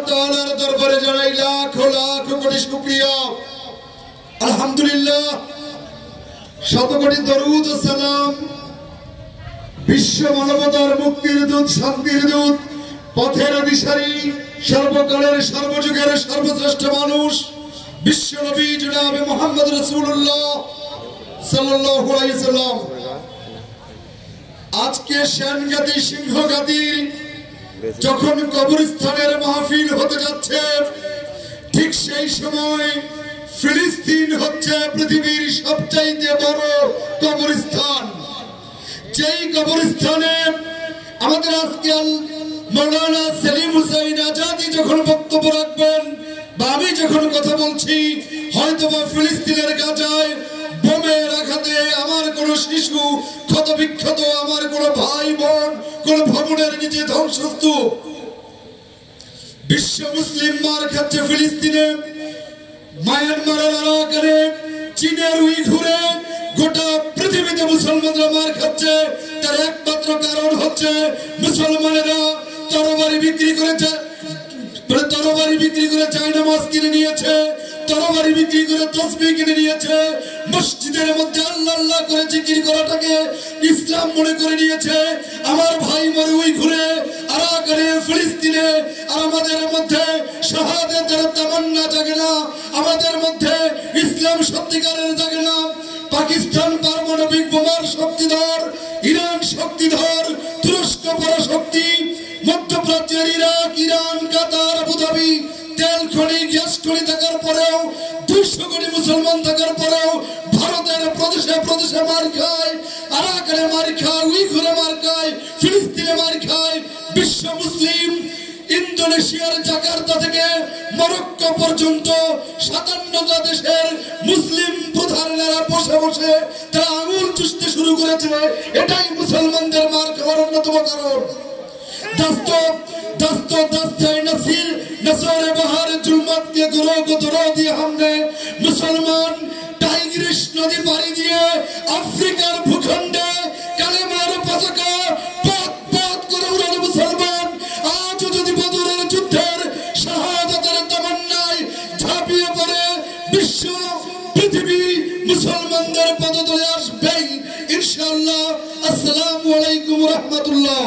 তাআলার দরবারে জানাই লাখ লাখ কোটি শুকরিয়া। আলহামদুলিল্লাহ, শত কোটি দরুদ ও সালাম বিশ্ব মানবতার মুক্তির দূত, শান্তির দূত, পথের দিশারি, সর্বকালের সর্বযুগের সর্বশ্রেষ্ঠ মানুষ বিশ্ব নবী জনাবে মুহাম্মদ রাসূলুল্লাহ সাল্লাল্লাহু আলাইহি ওয়াসাল্লাম। আজকে সেনগাতি সিংহগাতির যখন কবরস্থানের মাহফিল হতে যাচ্ছে, ঠিক সেই সময় ফিলিস্তিন হচ্ছে পৃথিবীর সবচাইতে বড় কবরস্থান। যেই কবরস্থানে আমাদের আজকে মাওলানা সেলিম হুসাইন আজাদি যখন বক্তব্য রাখবেন বা আমি যখন কথা বলছি, হয়তোবা ফিলিস্তিনের গাজায় বোমের আঘাতে আমার কোন শিশু ক্ষত বিক্ষত, আমার কোন ভাই বোন কোন ভবনের নিচে ধ্বংসস্তূপ। বিশ্ব মুসলিম মার খাচ্ছে ফিলিস্তিনে, মায়ানমারের আরাকানে, চীনের উইঘুরে, গোটা পৃথিবীতে মুসলমানরা মার খাচ্ছে। তার একমাত্র কারণ হচ্ছে মুসলমানেরা তরবারি বিক্রি করেছে, তরবারি বিক্রি করে জায়নামাজ কিনে নিয়েছে, তরবারি বিক্রি করে তাসবিহ কিনে নিয়েছে, মসজিদের মধ্যে আল্লাহ আল্লাহ করে জিকির করাটাকে ইসলাম মনে করে নিয়েছে। আমার ভাই মরে উইঘুরে, আরাকানে, ফিলিস্তিনে, আর আমাদের মধ্যে শাহাদাতের তামান্না জাগে না, আমাদের মধ্যে ইসলাম সত্যিকারের জাগে না। পাকিস্তান পারমাণবিক বোমার শক্তিধর, ইরান শক্তিধর, তুরস্ক পরাশক্তি, মধ্যপ্রাচ্যের ইরাক, ইরান, কাতার, আবুধাবি, তেল খনি, গ্যাস খনি থাকার পরেও, 200 কোটি মুসলমান থাকার পরেও ভারতের প্রদেশে প্রদেশে মার খায়, আরাকানে মার খায়, উইঘুরে মার খায়, ফিলিস্তিনে মার খায়। বিশ্ব মুসলিম ইন্দোনেশিয়ার জাকার্তা থেকে মরক্কো পর্যন্ত 57টা দেশের মুসলিম প্রধানেরা বসে বসে তারা আঙুল চুষতে শুরু করেছে। এটাই মুসলমানদের মার খাওয়ার অন্যতম কারণ। মুসলমান টাইগ্রিস নদী পাড়ি দিয়ে আফ্রিকার ভূখণ্ডে কালেমার পতাকা পথ পথ করে উড়ানো মুসলমান আজও যদি বদরের যুদ্ধের শাহাদাতের তামান্নায় ঝাঁপিয়ে পড়ে, বিশ্ব পৃথিবী মুসলমানদের পদতলে আসবেই ইনশাআল্লাহ। আসসালামু আলাইকুম ওয়া রাহমাতুল্লাহ।